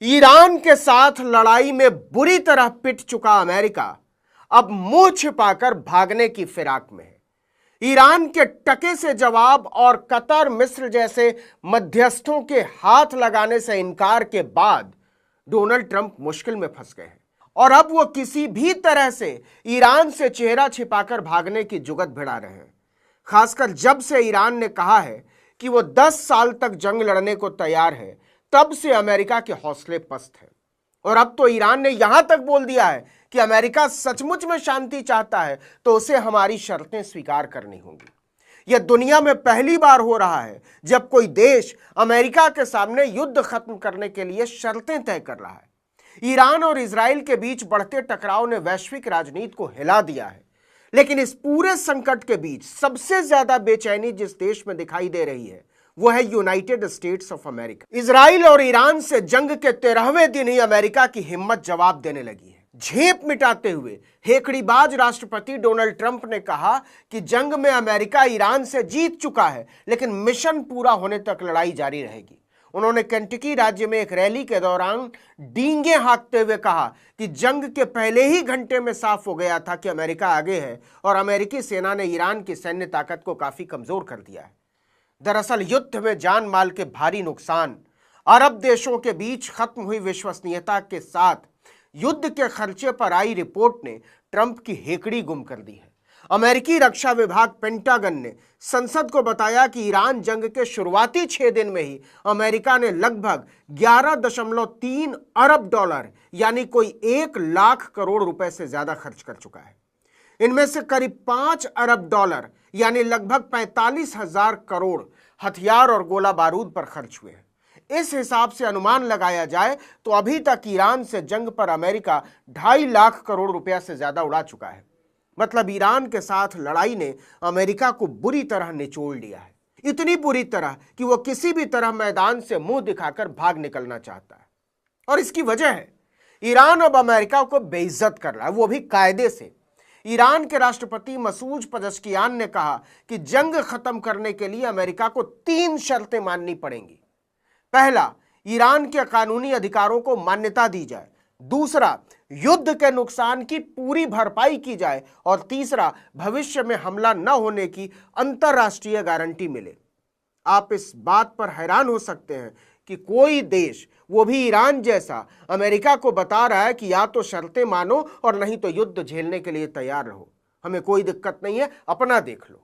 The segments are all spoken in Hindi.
ईरान के साथ लड़ाई में बुरी तरह पिट चुका अमेरिका अब मुंह छिपाकर भागने की फिराक में है। ईरान के टके से जवाब और कतर, मिस्र जैसे मध्यस्थों के हाथ लगाने से इनकार के बाद डोनाल्ड ट्रंप मुश्किल में फंस गए हैं और अब वो किसी भी तरह से ईरान से चेहरा छिपाकर भागने की जुगत भिड़ा रहे हैं। खासकर जब से ईरान ने कहा है कि वो 10 साल तक जंग लड़ने को तैयार है, तब से अमेरिका के हौसले पस्त हैं। और अब तो ईरान ने यहां तक बोल दिया है कि अमेरिका सचमुच में शांति चाहता है तो उसे हमारी शर्तें स्वीकार करनी होंगी। यह दुनिया में पहली बार हो रहा है जब कोई देश अमेरिका के सामने युद्ध खत्म करने के लिए शर्तें तय कर रहा है। ईरान और इजराइल के बीच बढ़ते टकराव ने वैश्विक राजनीति को हिला दिया है, लेकिन इस पूरे संकट के बीच सबसे ज्यादा बेचैनी जिस देश में दिखाई दे रही है वो है United states of America. Israel और ईरान से जंग के 13वें दिन ही अमेरिका की हिम्मत जवाब देने लगी है। झेप मिटाते हुए हेकड़ीबाज राष्ट्रपति डोनाल्ड ट्रंप ने कहा कि जंग में अमेरिका ईरान से जीत चुका है, लेकिन मिशन पूरा होने तक लड़ाई जारी रहेगी। उन्होंने केंटकी राज्य में एक रैली के दौरान डींगे हाँकते हुए कहा कि जंग के पहले ही घंटे में साफ हो गया था कि अमेरिका आगे है और अमेरिकी सेना ने ईरान की सैन्य ताकत को काफी कमजोर कर दिया है। दरअसल युद्ध में जान माल के भारी नुकसान, अरब देशों के बीच खत्म हुई विश्वसनीयता के साथ युद्ध के खर्चे पर आई रिपोर्ट ने ट्रंप की हेकड़ी गुम कर दी है। अमेरिकी रक्षा विभाग पेंटागन ने संसद को बताया कि ईरान जंग के शुरुआती 6 दिन में ही अमेरिका ने लगभग 11.3 अरब डॉलर यानी कोई 1 लाख करोड़ रुपए से ज्यादा खर्च कर चुका है। इनमें से करीब 5 अरब डॉलर यानी लगभग 45,000 करोड़ हथियार और गोला बारूद पर खर्च हुए हैं। इस हिसाब से अनुमान लगाया जाए तो अभी तक ईरान से जंग पर अमेरिका 2.5 लाख करोड़ रुपया से ज्यादा उड़ा चुका है। मतलब ईरान के साथ लड़ाई ने अमेरिका को बुरी तरह निचोड़ लिया है, इतनी बुरी तरह कि वो किसी भी तरह मैदान से मुंह दिखाकर भाग निकलना चाहता है। और इसकी वजह है ईरान अब अमेरिका को बेइज्जत कर रहा है, वो भी कायदे से। ईरान के राष्ट्रपति मसूद पजश्कियान ने कहा कि जंग खत्म करने के लिए अमेरिका को 3 शर्तें माननी पड़ेंगी। पहला, ईरान के कानूनी अधिकारों को मान्यता दी जाए। दूसरा, युद्ध के नुकसान की पूरी भरपाई की जाए। और तीसरा, भविष्य में हमला न होने की अंतर्राष्ट्रीय गारंटी मिले। आप इस बात पर हैरान हो सकते हैं कि कोई देश, वो भी ईरान जैसा, अमेरिका को बता रहा है कि या तो शर्तें मानो और नहीं तो युद्ध झेलने के लिए तैयार रहो, हमें कोई दिक्कत नहीं है, अपना देख लो।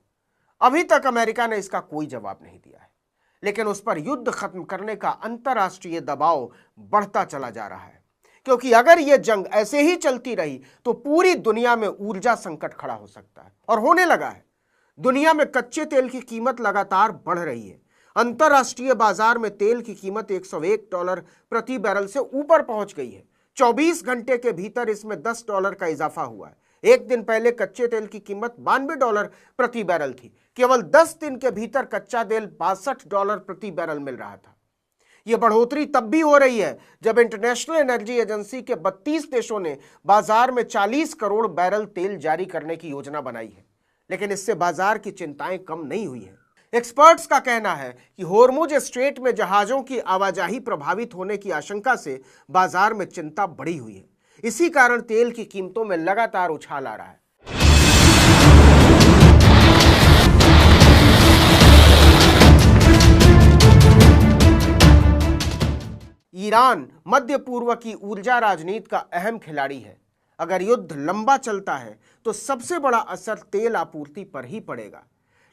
अभी तक अमेरिका ने इसका कोई जवाब नहीं दिया है, लेकिन उस पर युद्ध खत्म करने का अंतर्राष्ट्रीय दबाव बढ़ता चला जा रहा है, क्योंकि अगर यह जंग ऐसे ही चलती रही तो पूरी दुनिया में ऊर्जा संकट खड़ा हो सकता है और होने लगा है। दुनिया में कच्चे तेल की कीमत लगातार बढ़ रही है। अंतर्राष्ट्रीय बाजार में तेल की कीमत $101 प्रति बैरल से ऊपर पहुंच गई है। 24 घंटे के भीतर इसमें $10 का इजाफा हुआ है। एक दिन पहले कच्चे तेल की कीमत $92 प्रति बैरल थी। केवल 10 दिन के भीतर कच्चा तेल $62 प्रति बैरल मिल रहा था। यह बढ़ोतरी तब भी हो रही है जब इंटरनेशनल एनर्जी एजेंसी के 32 देशों ने बाजार में 40 करोड़ बैरल तेल जारी करने की योजना बनाई है, लेकिन इससे बाजार की चिंताएं कम नहीं हुई हैं। एक्सपर्ट्स का कहना है कि होर्मुज स्ट्रेट में जहाजों की आवाजाही प्रभावित होने की आशंका से बाजार में चिंता बढ़ी हुई है। इसी कारण तेल की कीमतों में लगातार उछाल आ रहा है। ईरान मध्य पूर्व की ऊर्जा राजनीति का अहम खिलाड़ी है। अगर युद्ध लंबा चलता है तो सबसे बड़ा असर तेल आपूर्ति पर ही पड़ेगा।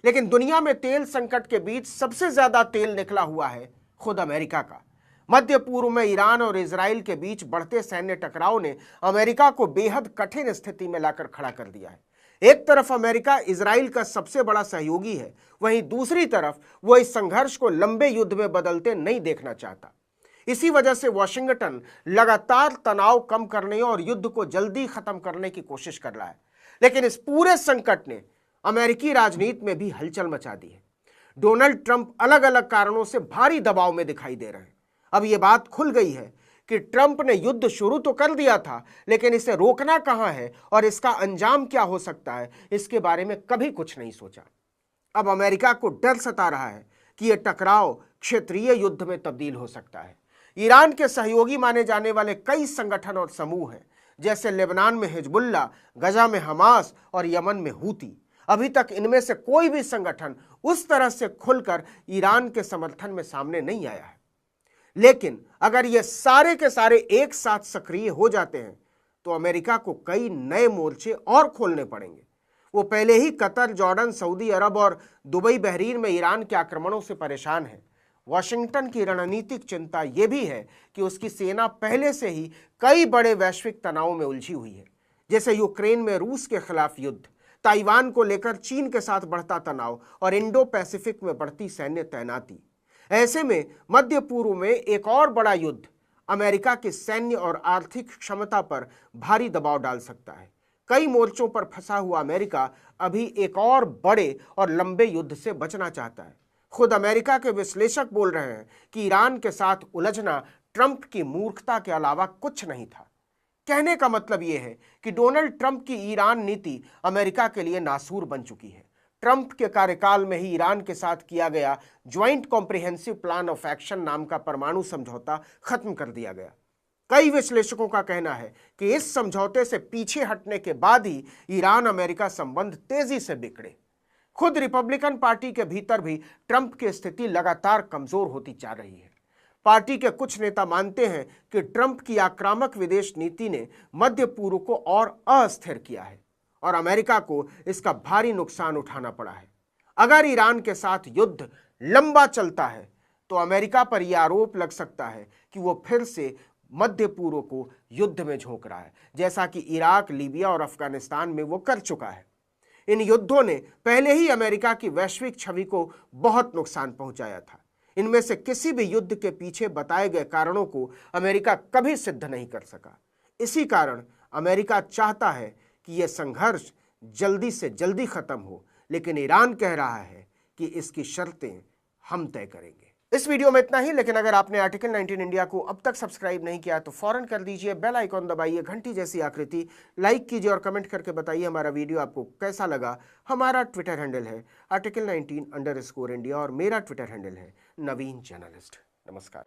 लेकिन दुनिया में तेल संकट के बीच सबसे ज्यादा तेल निकला हुआ है खुद अमेरिका का। मध्य पूर्व में ईरान और इजराइल के बीच बढ़ते सैन्य टकराव ने अमेरिका को बेहद कठिन स्थिति में लाकर खड़ा कर दिया है। एक तरफ अमेरिका इजराइल का सबसे बड़ा सहयोगी है, वहीं दूसरी तरफ वो इस संघर्ष को लंबे युद्ध में बदलते नहीं देखना चाहता। इसी वजह से वॉशिंगटन लगातार तनाव कम करने और युद्ध को जल्दी खत्म करने की कोशिश कर रहा है। लेकिन इस पूरे संकट ने अमेरिकी राजनीति में भी हलचल मचा दी है। डोनाल्ड ट्रंप अलग अलग कारणों से भारी दबाव में दिखाई दे रहे हैं। अब यह बात खुल गई है कि ट्रंप ने युद्ध शुरू तो कर दिया था, लेकिन इसे रोकना कहां है और इसका अंजाम क्या हो सकता है, इसके बारे में कभी कुछ नहीं सोचा। अब अमेरिका को डर सता रहा है कि यह टकराव क्षेत्रीय युद्ध में तब्दील हो सकता है। ईरान के सहयोगी माने जाने वाले कई संगठन और समूह हैं, जैसे लेबनान में हिजबुल्ला, गजा में हमास और यमन में हूती। अभी तक इनमें से कोई भी संगठन उस तरह से खुलकर ईरान के समर्थन में सामने नहीं आया है। लेकिन अगर ये सारे के सारे एक साथ सक्रिय हो जाते हैं तो अमेरिका को कई नए मोर्चे और खोलने पड़ेंगे। वो पहले ही कतर, जॉर्डन, सऊदी अरब और दुबई, बहरीन में ईरान के आक्रमणों से परेशान है। वाशिंगटन की रणनीतिक चिंता यह भी है कि उसकी सेना पहले से ही कई बड़े वैश्विक तनाव में उलझी हुई है, जैसे यूक्रेन में रूस के खिलाफ युद्ध, ताइवान को लेकर चीन के साथ बढ़ता तनाव और इंडो पैसिफिक में बढ़ती सैन्य तैनाती। ऐसे में मध्य पूर्व में एक और बड़ा युद्ध अमेरिका की सैन्य और आर्थिक क्षमता पर भारी दबाव डाल सकता है। कई मोर्चों पर फंसा हुआ अमेरिका अभी एक और बड़े और लंबे युद्ध से बचना चाहता है। खुद अमेरिका के विश्लेषक बोल रहे हैं कि ईरान के साथ उलझना ट्रंप की मूर्खता के अलावा कुछ नहीं था। कहने का मतलब यह है कि डोनाल्ड ट्रंप की ईरान नीति अमेरिका के लिए नासूर बन चुकी है। ट्रंप के कार्यकाल में ही ईरान के साथ किया गया joint comprehensive plan of action नाम का परमाणु समझौता खत्म कर दिया गया। कई विश्लेषकों का कहना है कि इस समझौते से पीछे हटने के बाद ही ईरान अमेरिका संबंध तेजी से बिगड़े। खुद रिपब्लिकन पार्टी के भीतर भी ट्रंप की स्थिति लगातार कमजोर होती जा रही है। पार्टी के कुछ नेता मानते हैं कि ट्रंप की आक्रामक विदेश नीति ने मध्य पूर्व को और अस्थिर किया है और अमेरिका को इसका भारी नुकसान उठाना पड़ा है। अगर ईरान के साथ युद्ध लंबा चलता है तो अमेरिका पर यह आरोप लग सकता है कि वो फिर से मध्य पूर्व को युद्ध में झोंक रहा है, जैसा कि इराक, लीबिया और अफगानिस्तान में वो कर चुका है। इन युद्धों ने पहले ही अमेरिका की वैश्विक छवि को बहुत नुकसान पहुंचाया था। इनमें से किसी भी युद्ध के पीछे बताए गए कारणों को अमेरिका कभी सिद्ध नहीं कर सका। इसी कारण अमेरिका चाहता है कि यह संघर्ष जल्दी से जल्दी खत्म हो, लेकिन ईरान कह रहा है कि इसकी शर्तें हम तय करेंगे। इस वीडियो में इतना ही, लेकिन अगर आपने आर्टिकल 19 इंडिया को अब तक सब्सक्राइब नहीं किया तो फौरन कर दीजिए, बेल आइकॉन दबाइए, घंटी जैसी आकृति, लाइक कीजिए और कमेंट करके बताइए हमारा वीडियो आपको कैसा लगा। हमारा ट्विटर हैंडल है आर्टिकल 19_इंडिया और मेरा ट्विटर हैंडल है नवीन जर्नलिस्ट। नमस्कार।